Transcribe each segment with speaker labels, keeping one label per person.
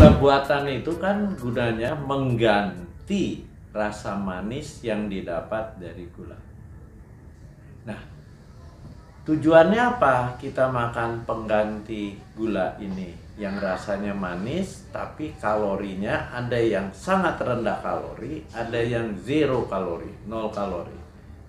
Speaker 1: Gula buatan itu kan gunanya mengganti rasa manis yang didapat dari gula. Nah, tujuannya apa kita makan pengganti gula ini yang rasanya manis tapi kalorinya ada yang sangat rendah kalori, ada yang 0 kalori, 0 kalori.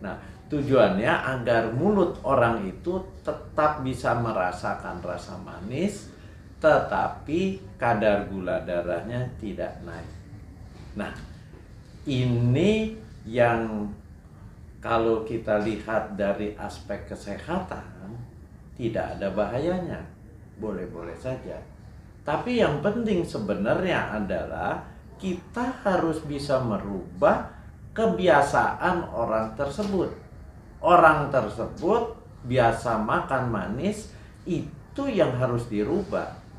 Speaker 1: Nah, tujuannya agar mulut orang itu tetap bisa merasakan rasa manis tetapi kadar gula darahnya tidak naik. Nah, ini yang kalau kita lihat dari aspek kesehatan tidak ada bahayanya, boleh-boleh saja. Tapi yang penting sebenarnya adalah kita harus bisa merubah kebiasaan orang tersebut. Orang tersebut biasa makan manis, itu yang harus dirubah.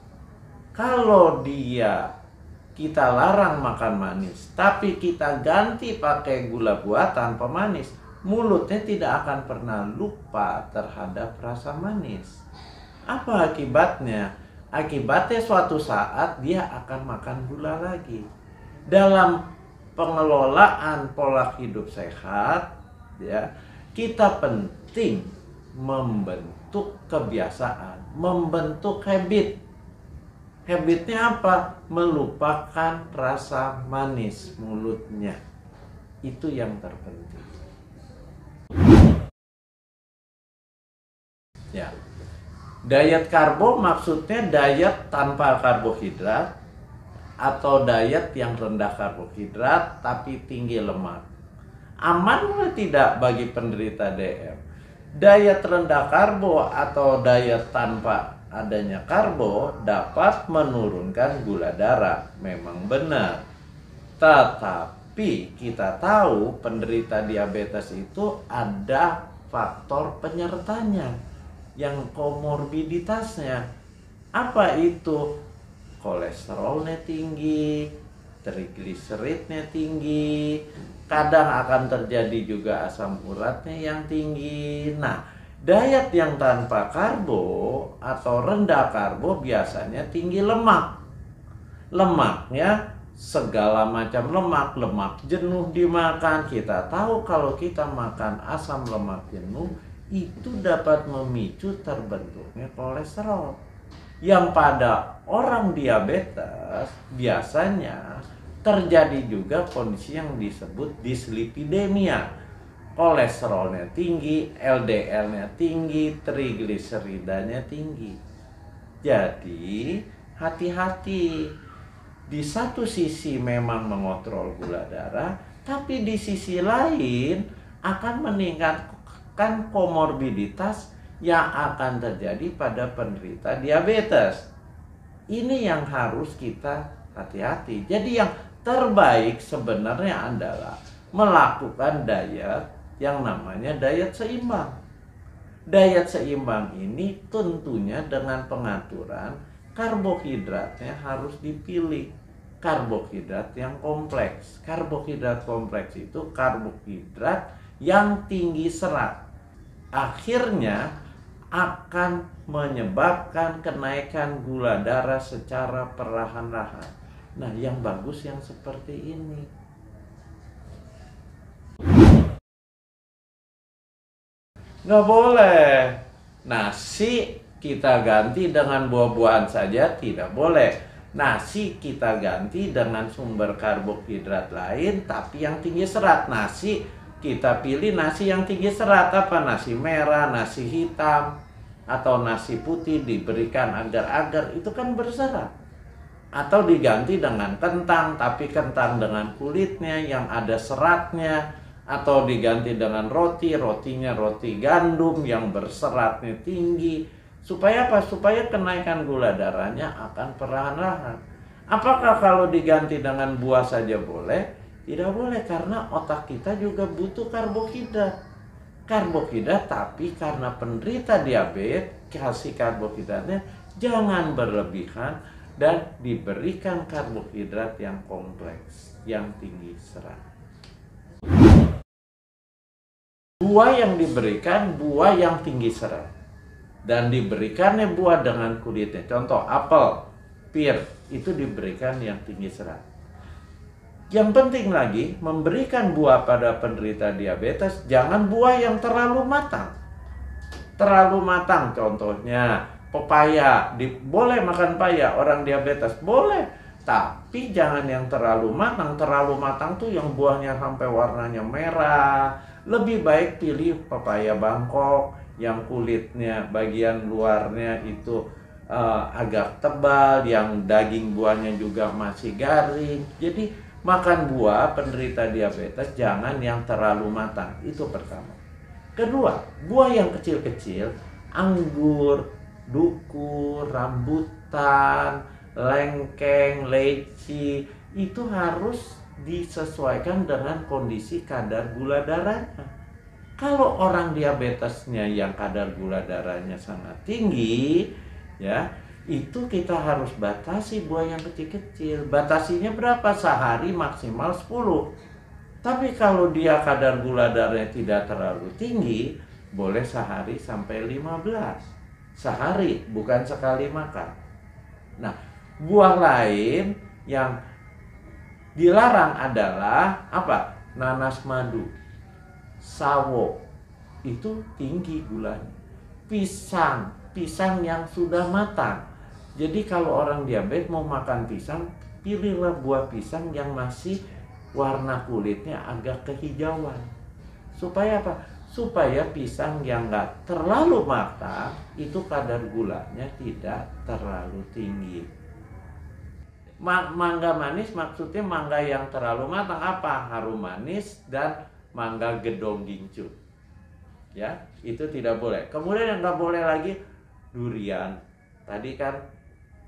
Speaker 1: Kalau kita larang makan manis, tapi kita ganti pakai gula buatan pemanis, mulutnya tidak akan pernah lupa terhadap rasa manis. Apa akibatnya? Akibatnya suatu saat dia akan makan gula lagi. Dalam pengelolaan pola hidup sehat, ya, kita penting membentuk kebiasaan, membentuk habit. Habitnya apa? Melupakan rasa manis mulutnya. Itu yang terpenting. Ya. Diet karbo maksudnya diet tanpa karbohidrat atau diet yang rendah karbohidrat tapi tinggi lemak. Aman atau tidak bagi penderita DM? Diet rendah karbo atau diet tanpa adanya karbo dapat menurunkan gula darah, memang benar. Tetapi kita tahu penderita diabetes itu ada faktor penyertanya yang komorbiditasnya. Apa itu? Kolesterolnya tinggi, trigliseridnya tinggi, kadang akan terjadi juga asam uratnya yang tinggi. Nah, diet yang tanpa karbo atau rendah karbo biasanya tinggi lemak. Lemaknya segala macam lemak, lemak jenuh dimakan. Kita tahu kalau kita makan asam lemak jenuh itu dapat memicu terbentuknya kolesterol. Yang pada orang diabetes biasanya terjadi juga kondisi yang disebut dislipidemia. Kolesterolnya tinggi, LDL-nya tinggi, trigliseridanya tinggi. Jadi hati-hati. Di satu sisi memang mengontrol gula darah, tapi di sisi lain akan meningkatkan komorbiditas yang akan terjadi pada penderita diabetes. Ini yang harus kita hati-hati. Jadi yang terbaik sebenarnya adalah melakukan diet yang namanya diet seimbang. Diet seimbang ini tentunya dengan pengaturan karbohidratnya harus dipilih. Karbohidrat yang kompleks. Karbohidrat kompleks itu karbohidrat yang tinggi serat. Akhirnya akan menyebabkan kenaikan gula darah secara perlahan-lahan. Nah, yang bagus yang seperti ini. Nggak boleh. Nasi kita ganti dengan buah-buahan saja tidak boleh. Nasi kita ganti dengan sumber karbohidrat lain tapi yang tinggi serat. Nasi kita pilih nasi yang tinggi serat. Apa? Nasi merah, nasi hitam, atau nasi putih diberikan agar-agar itu kan berserat. Atau diganti dengan kentang tapi kentang dengan kulitnya yang ada seratnya. Atau diganti dengan roti, rotinya roti gandum yang berseratnya tinggi. Supaya apa? Supaya kenaikan gula darahnya akan perlahan-lahan. Apakah kalau diganti dengan buah saja boleh? Tidak boleh, karena otak kita juga butuh karbohidrat. Karbohidrat, tapi karena penderita diabetes, kasih karbohidratnya jangan berlebihan dan diberikan karbohidrat yang kompleks, yang tinggi serat. Buah yang diberikan buah yang tinggi serat dan diberikannya buah dengan kulitnya. Contoh apel. pir itu diberikan yang tinggi serat. Yang penting lagi, memberikan buah pada penderita diabetes, jangan buah yang terlalu matang. Terlalu matang contohnya, pepaya, boleh makan paya, orang diabetes, boleh. Tapi jangan yang terlalu matang. Terlalu matang tuh yang buahnya sampai warnanya merah. Lebih baik pilih pepaya Bangkok, yang kulitnya, bagian luarnya itu agak tebal, yang daging buahnya juga masih garing. Jadi makan buah penderita diabetes jangan yang terlalu matang, itu pertama. Kedua, buah yang kecil-kecil, anggur, duku, rambutan, lengkeng, leci, itu harus disesuaikan dengan kondisi kadar gula darahnya. Kalau orang diabetesnya yang kadar gula darahnya sangat tinggi, ya, itu kita harus batasi buah yang kecil-kecil. Batasinya berapa? Sehari maksimal 10. Tapi kalau dia kadar gula darahnya tidak terlalu tinggi, boleh sehari sampai 15. Sehari, bukan sekali makan. Nah, buah lain yang dilarang adalah apa? Nanas madu, sawo, itu tinggi gulanya. Pisang yang sudah matang. Jadi kalau orang diabetes mau makan pisang, pilihlah buah pisang yang masih warna kulitnya agak kehijauan. Supaya apa? Supaya pisang yang nggak terlalu matang, itu kadar gulanya tidak terlalu tinggi. Mangga manis maksudnya mangga yang terlalu matang apa? Harum manis dan mangga gedong gincu. Ya, itu tidak boleh. Kemudian yang nggak boleh lagi, durian. Tadi kan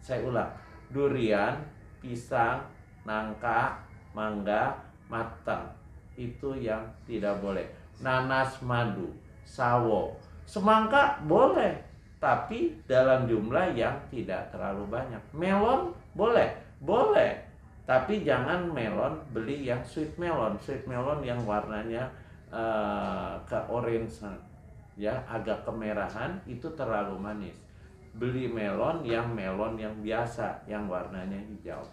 Speaker 1: saya ulang, durian, pisang, nangka, mangga, matang, itu yang tidak boleh. Nanas madu, sawo, semangka boleh, tapi dalam jumlah yang tidak terlalu banyak. Melon boleh, tapi jangan melon beli yang sweet melon yang warnanya ke orange, ya, agak kemerahan, itu terlalu manis. Beli melon yang biasa, yang warnanya hijau.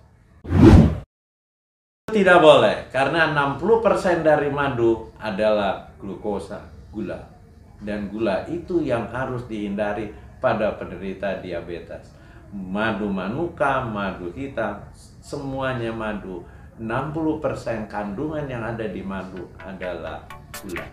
Speaker 1: Tidak boleh, karena 60% dari madu adalah glukosa, gula. Dan gula itu yang harus dihindari pada penderita diabetes. Madu manuka, madu hitam, semuanya madu. 60% kandungan yang ada di madu adalah gula.